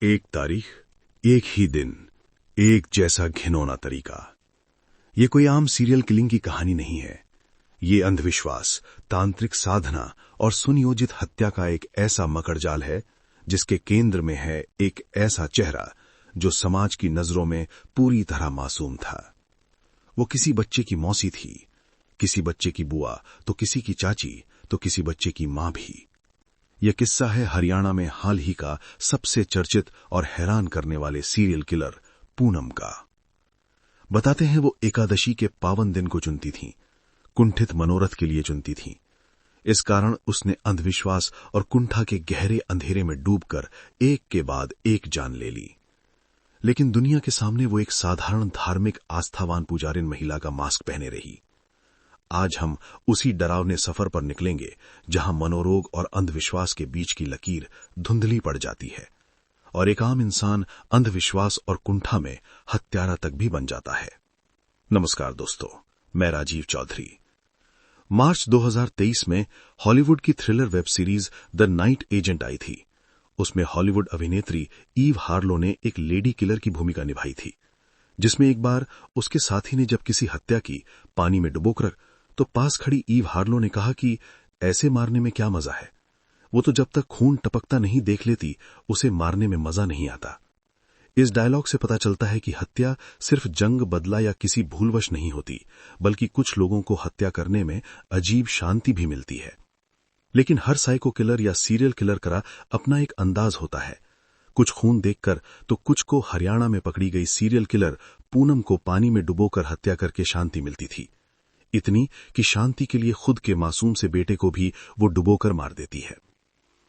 एक तारीख, एक ही दिन, एक जैसा घिनौना तरीका। ये कोई आम सीरियल किलिंग की कहानी नहीं है। ये अंधविश्वास, तांत्रिक साधना और सुनियोजित हत्या का एक ऐसा मकड़जाल है जिसके केंद्र में है एक ऐसा चेहरा जो समाज की नजरों में पूरी तरह मासूम था। वो किसी बच्चे की मौसी थी, किसी बच्चे की बुआ, तो किसी की चाची, तो किसी बच्चे की मां भी। यह किस्सा है हरियाणा में हाल ही का सबसे चर्चित और हैरान करने वाले सीरियल किलर पूनम का। बताते हैं वो एकादशी के पावन दिन को चुनती थी, कुंठित मनोरथ के लिए चुनती थी। इस कारण उसने अंधविश्वास और कुंठा के गहरे अंधेरे में डूबकर एक के बाद एक जान ले ली। लेकिन दुनिया के सामने वो एक साधारण धार्मिक आस्थावान पुजारिन महिला का मास्क पहने रही। आज हम उसी डरावने सफर पर निकलेंगे जहां मनोरोग और अंधविश्वास के बीच की लकीर धुंधली पड़ जाती है और एक आम इंसान अंधविश्वास और कुंठा में हत्यारा तक भी बन जाता है। नमस्कार दोस्तों, मैं राजीव चौधरी। मार्च 2023 में हॉलीवुड की thriller web series the night agent आई थी। उसमें हॉलीवुड अभिनेत्री ईव हार्लो ने एक लेडी किलर की भूमिका निभाई थी, जिसमें एक बार उसके साथी ने जब किसी हत्या की पानी में डुबोकर, तो पास खड़ी ईव हार्लो ने कहा कि ऐसे मारने में क्या मजा है, वो तो जब तक खून टपकता नहीं देख लेती उसे मारने में मजा नहीं आता। इस डायलॉग से पता चलता है कि हत्या सिर्फ जंग बदला या किसी भूलवश नहीं होती, बल्कि कुछ लोगों को हत्या करने में अजीब शांति भी मिलती है। लेकिन हर साइको किलर या सीरियल किलर का अपना एक अंदाज होता है। कुछ खून देखकर तो कुछ को हरियाणा में पकड़ी गई सीरियल किलर पूनम को पानी में डुबोकर हत्या करके शांति मिलती थी। इतनी कि शांति के लिए खुद के मासूम से बेटे को भी वो डुबोकर मार देती है।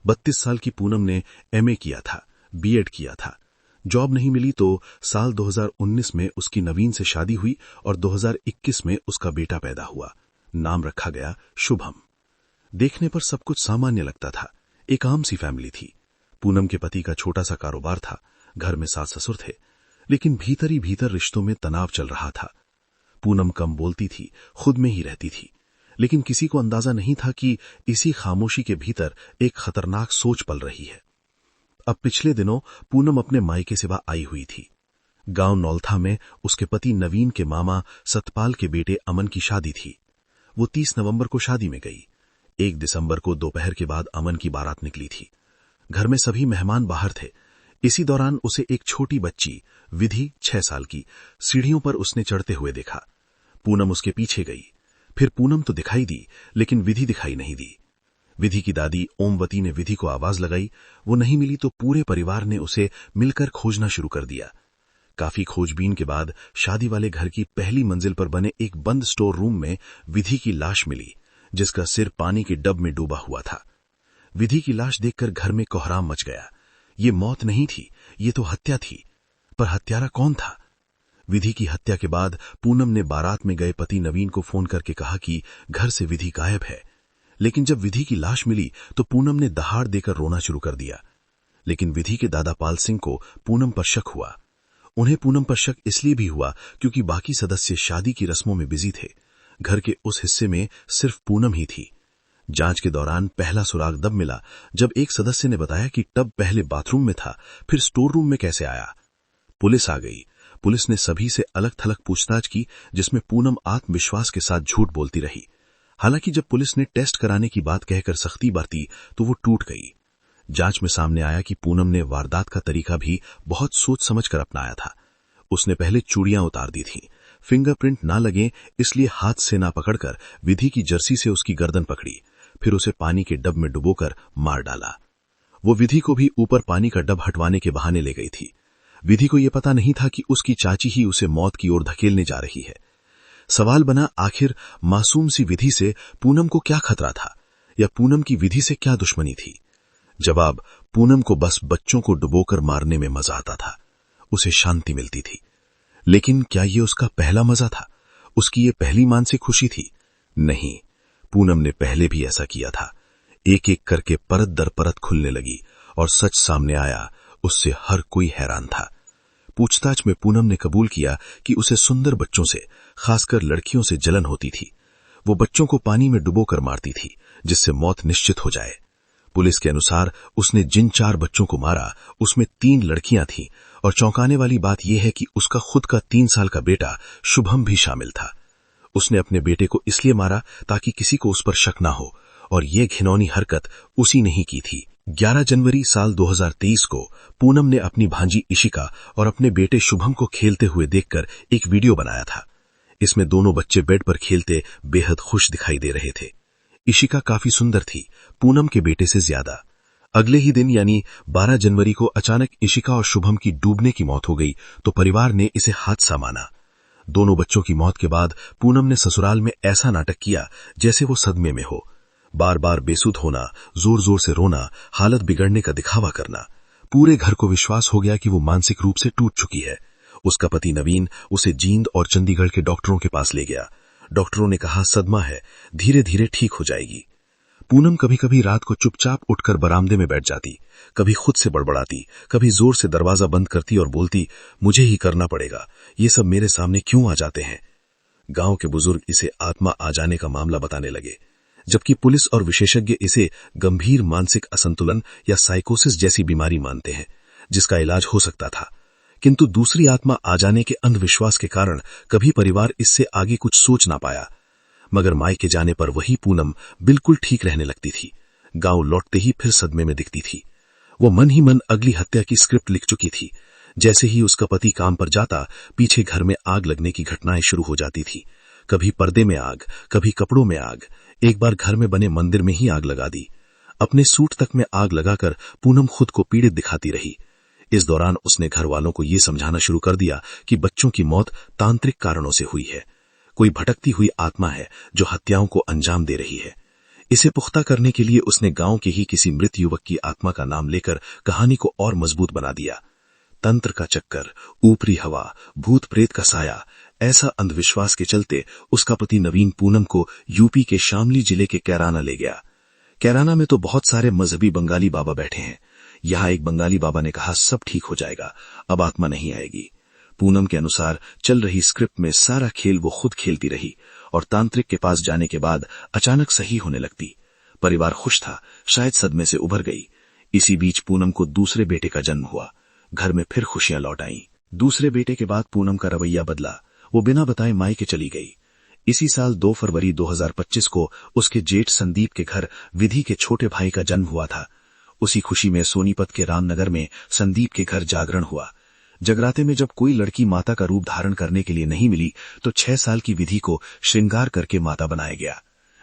32 साल की पूनम ने एमए किया था, बीएड किया था। जॉब नहीं मिली तो साल 2019 में उसकी नवीन से शादी हुई और 2021 में उसका बेटा पैदा हुआ। नाम रखा गया शुभम। देखने पर सब कुछ सामान्य लगता था, एक आम सी फैमिली थी। पूनम के पति का छोटा सा कारोबार था, घर में सास ससुर थे, लेकिन भीतर ही भीतर रिश्तों में तनाव चल रहा था। पूनम कम बोलती थी, खुद में ही रहती थी, लेकिन किसी को अंदाजा नहीं था कि इसी खामोशी के भीतर एक खतरनाक सोच पल रही है। अब पिछले दिनों पूनम अपने मायके से आई हुई थी। गांव नौलथा में उसके पति नवीन के मामा सतपाल के बेटे अमन की शादी थी। वो 30 नवंबर को शादी में गई। 1 दिसंबर को दोपहर के बाद अमन की बारात निकली थी। घर में सभी मेहमान बाहर थे। इसी दौरान उसे एक छोटी बच्ची विधि 6 साल की सीढ़ियों पर उसने चढ़ते हुए देखा। पूनम उसके पीछे गई। फिर पूनम तो दिखाई दी, लेकिन विधि दिखाई नहीं दी। विधि की दादी ओमवती ने विधि को आवाज लगाई। वो नहीं मिली तो पूरे परिवार ने उसे मिलकर खोजना शुरू कर दिया। काफी खोजबीन के बाद शादी वाले घर की पहली मंजिल पर बने एक बंद स्टोर रूम में विधि की लाश मिली, जिसका सिर पानी के डब में डूबा हुआ था। विधि की लाश देखकर घर में कोहराम मच गया। ये मौत नहीं थी, ये तो हत्या थी। पर हत्यारा कौन था? विधि की हत्या के बाद पूनम ने बारात में गए पति नवीन को फोन करके कहा कि घर से विधि गायब है। लेकिन जब विधि की लाश मिली तो पूनम ने दहाड़ देकर रोना शुरू कर दिया। लेकिन विधि के दादा पाल सिंह को पूनम पर शक हुआ। उन्हें पूनम पर शक इसलिए भी हुआ क्योंकि बाकी सदस्य शादी की रस्मों में बिजी थे। घर के उस हिस्से में सिर्फ पूनम ही थी। जांच के दौरान पहला सुराग तब मिला जब एक सदस्य ने बताया कि टब पहले बाथरूम में था, फिर स्टोर रूम में कैसे आया। पुलिस आ गई। पुलिस ने सभी से अलग थलग पूछताछ की, जिसमें पूनम आत्मविश्वास के साथ झूठ बोलती रही। हालांकि जब पुलिस ने टेस्ट कराने की बात कहकर सख्ती बरती तो वो टूट गई। जांच में सामने आया कि पूनम ने वारदात का तरीका भी बहुत सोच समझकर अपनाया था। उसने पहले चूड़ियां उतार दी थी। फिंगरप्रिंट ना लगे इसलिए हाथ से ना पकड़कर विधि की जर्सी से उसकी गर्दन पकड़ी, फिर उसे पानी के डब में डुबोकर मार डाला। वो विधि को भी ऊपर पानी का डब हटवाने के बहाने ले गई थी। विधि को यह पता नहीं था कि उसकी चाची ही उसे मौत की ओर धकेलने जा रही है। सवाल बना, आखिर मासूम सी विधि से पूनम को क्या खतरा था, या पूनम की विधि से क्या दुश्मनी थी? जवाब, पूनम को बस बच्चों को डुबोकर मारने में मजा आता था, उसे शांति मिलती थी। लेकिन क्या ये उसका पहला मजा था? उसकी ये पहली मानसिक खुशी थी? नहीं, पूनम ने पहले भी ऐसा किया था। एक एक करके परत दर परत खुलने लगी और सच सामने आया। उससे हर कोई हैरान था। पूछताछ में पूनम ने कबूल किया कि उसे सुंदर बच्चों से, खासकर लड़कियों से जलन होती थी। वो बच्चों को पानी में डुबोकर मारती थी जिससे मौत निश्चित हो जाए। पुलिस के अनुसार उसने जिन 4 बच्चों को मारा उसमें 3 लड़कियां थीं और चौंकाने वाली बात यह है कि उसका खुद का 3 साल का बेटा शुभम भी शामिल था। उसने अपने बेटे को इसलिए मारा ताकि किसी को उस पर शक ना हो और यह घिनौनी हरकत उसी ने ही की थी। 11 जनवरी साल 2023 को पूनम ने अपनी भांजी इशिका और अपने बेटे शुभम को खेलते हुए देखकर एक वीडियो बनाया था। इसमें दोनों बच्चे बेड पर खेलते बेहद खुश दिखाई दे रहे थे। इशिका काफी सुंदर थी, पूनम के बेटे से ज्यादा। अगले ही दिन यानी 12 जनवरी को अचानक इशिका और शुभम की डूबने की मौत हो गई तो परिवार ने इसे हादसा माना। दोनों बच्चों की मौत के बाद पूनम ने ससुराल में ऐसा नाटक किया जैसे वो सदमे में हो। बार बार बेसुध होना, जोर जोर से रोना, हालत बिगड़ने का दिखावा करना। पूरे घर को विश्वास हो गया कि वो मानसिक रूप से टूट चुकी है। उसका पति नवीन उसे जींद और चंडीगढ़ के डॉक्टरों के पास ले गया। डॉक्टरों ने कहा सदमा है, धीरे धीरे ठीक हो जाएगी। पूनम कभी कभी रात को चुपचाप उठकर बरामदे में बैठ जाती, कभी खुद से बड़बड़ाती, कभी जोर से दरवाजा बंद करती और बोलती मुझे ही करना पड़ेगा, ये सब मेरे सामने क्यों आ जाते हैं। गांव के बुजुर्ग इसे आत्मा आ जाने का मामला बताने लगे, जबकि पुलिस और विशेषज्ञ इसे गंभीर मानसिक असंतुलन या साइकोसिस जैसी बीमारी मानते हैं जिसका इलाज हो सकता था। किंतु दूसरी आत्मा आ जाने के अंधविश्वास के कारण कभी परिवार इससे आगे कुछ सोच ना पाया। मगर मायके जाने पर वही पूनम बिल्कुल ठीक रहने लगती थी। गांव लौटते ही फिर सदमे में दिखती थी। वो मन ही मन अगली हत्या की स्क्रिप्ट लिख चुकी थी। जैसे ही उसका पति काम पर जाता, पीछे घर में आग लगने की घटनाएं शुरू हो जाती थी। कभी पर्दे में आग, कभी कपड़ों में आग। एक बार घर में बने मंदिर में ही आग लगा दी। अपने सूट तक में आग लगाकर पूनम खुद को पीड़ित दिखाती रही। इस दौरान उसने घर वालों को ये समझाना शुरू कर दिया कि बच्चों की मौत तांत्रिक कारणों से हुई है। कोई भटकती हुई आत्मा है जो हत्याओं को अंजाम दे रही है। इसे पुख्ता करने के लिए उसने गांव के ही किसी मृत युवक की आत्मा का नाम लेकर कहानी को और मजबूत बना दिया। तंत्र का चक्कर, ऊपरी हवा, भूत प्रेत का साया, ऐसा अंधविश्वास के चलते उसका पति नवीन पूनम को यूपी के शामली जिले के कैराना ले गया। कैराना में तो बहुत सारे मजहबी बंगाली बाबा बैठे हैं। यहाँ एक बंगाली बाबा ने कहा सब ठीक हो जाएगा, अब आत्मा नहीं आएगी। पूनम के अनुसार चल रही स्क्रिप्ट में सारा खेल वो खुद खेलती रही और तांत्रिक के पास जाने के बाद अचानक सही होने लगती। परिवार खुश था, शायद सदमे से उभर गई। इसी बीच पूनम को दूसरे बेटे का जन्म हुआ। घर में फिर खुशियां लौट आईं। दूसरे बेटे के बाद पूनम का रवैया बदला। वो बिना बताए मायके चली गई। इसी साल 2 फरवरी 2025 को उसके जेठ संदीप के घर विधि के छोटे भाई का जन्म हुआ था। उसी खुशी में सोनीपत के रामनगर में संदीप के घर जागरण हुआ। जगराते में जब कोई लड़की माता का रूप धारण करने के लिए नहीं मिली तो 6 साल की विधि को श्रृंगार करके माता बनाया गया।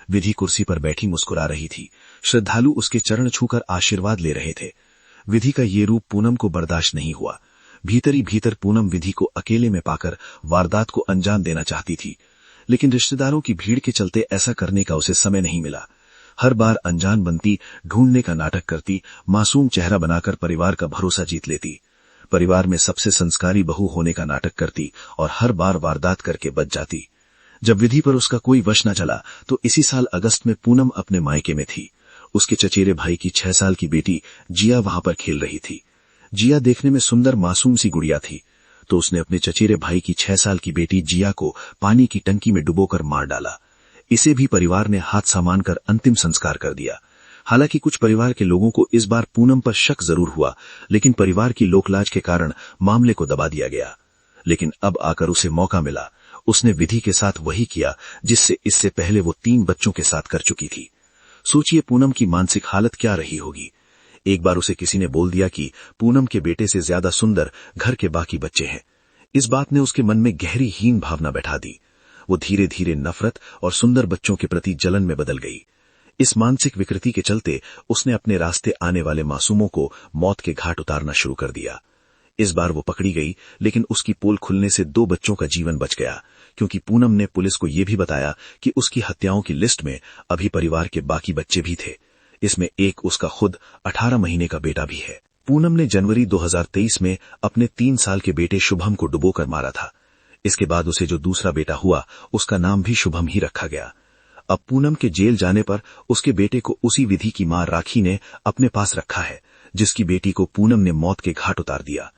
विधि कुर्सी पर बैठी मुस्कुरा रही थी। श्रद्धालु उसके चरण छूकर आशीर्वाद ले रहे थे। विधि का ये रूप पूनम को बर्दाश्त नहीं हुआ। भीतर ही भीतर पूनम विधि को अकेले में पाकर वारदात को अंजाम देना चाहती थी, लेकिन रिश्तेदारों की भीड़ के चलते ऐसा करने का उसे समय नहीं मिला। हर बार अनजान बनती, ढूंढने का नाटक करती, मासूम चेहरा बनाकर परिवार का भरोसा जीत लेती। परिवार में सबसे संस्कारी बहू होने का नाटक करती और हर बार वारदात करके बच जाती। जब विधि पर उसका कोई वश न चला तो इसी साल अगस्त में पूनम अपने मायके में थी। उसके चचेरे भाई की 6 साल की बेटी जिया वहां पर खेल रही थी। जिया देखने में सुंदर मासूम सी गुड़िया थी, तो उसने अपने चचेरे भाई की 6 साल की बेटी जिया को पानी की टंकी में डुबोकर मार डाला। इसे भी परिवार ने हादसा मानकर अंतिम संस्कार कर दिया। हालांकि कुछ परिवार के लोगों को इस बार पूनम पर शक जरूर हुआ, लेकिन परिवार की लोकलाज के कारण मामले को दबा दिया गया। लेकिन अब आकर उसे मौका मिला। उसने विधि के साथ वही किया जिससे इससे पहले वो 3 बच्चों के साथ कर चुकी थी। सोचिए पूनम की मानसिक हालत क्या रही होगी। एक बार उसे किसी ने बोल दिया कि पूनम के बेटे से ज्यादा सुंदर घर के बाकी बच्चे हैं। इस बात ने उसके मन में गहरी हीन भावना बैठा दी। वो धीरे धीरे नफरत और सुंदर बच्चों के प्रति जलन में बदल गई। इस मानसिक विकृति के चलते उसने अपने रास्ते आने वाले मासूमों को मौत के घाट उतारना शुरू कर दिया। इस बार वो पकड़ी गई, लेकिन उसकी पोल खुलने से 2 बच्चों का जीवन बच गया, क्योंकि पूनम ने पुलिस को यह भी बताया कि उसकी हत्याओं की लिस्ट में अभी परिवार के बाकी बच्चे भी थे। इसमें एक उसका खुद 18 महीने का बेटा भी है। पूनम ने जनवरी 2023 में अपने 3 साल के बेटे शुभम को डुबोकर मारा था। इसके बाद उसे जो दूसरा बेटा हुआ उसका नाम भी शुभम ही रखा गया। अब पूनम के जेल जाने पर उसके बेटे को उसी विधि की मां राखी ने अपने पास रखा है, जिसकी बेटी को पूनम ने मौत के घाट उतार दिया।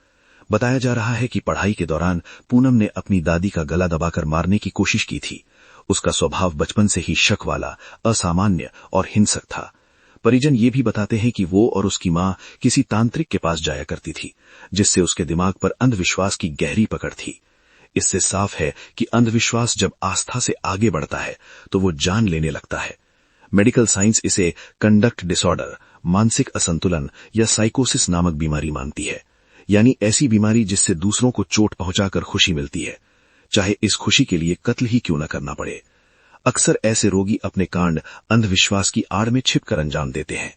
बताया जा रहा है कि पढ़ाई के दौरान पूनम ने अपनी दादी का गला दबाकर मारने की कोशिश की थी। उसका स्वभाव बचपन से ही शक वाला, असामान्य और हिंसक था। परिजन ये भी बताते हैं कि वो और उसकी मां किसी तांत्रिक के पास जाया करती थी, जिससे उसके दिमाग पर अंधविश्वास की गहरी पकड़ थी। इससे साफ है कि अंधविश्वास जब आस्था से आगे बढ़ता है तो वो जान लेने लगता है। मेडिकल साइंस इसे कंडक्ट डिसऑर्डर, मानसिक असंतुलन या साइकोसिस नामक बीमारी मानती है, यानी ऐसी बीमारी जिससे दूसरों को चोट पहुंचाकर खुशी मिलती है, चाहे इस खुशी के लिए कत्ल ही क्यों न करना पड़े। अक्सर ऐसे रोगी अपने कांड अंधविश्वास की आड़ में छिपकर अंजाम देते हैं।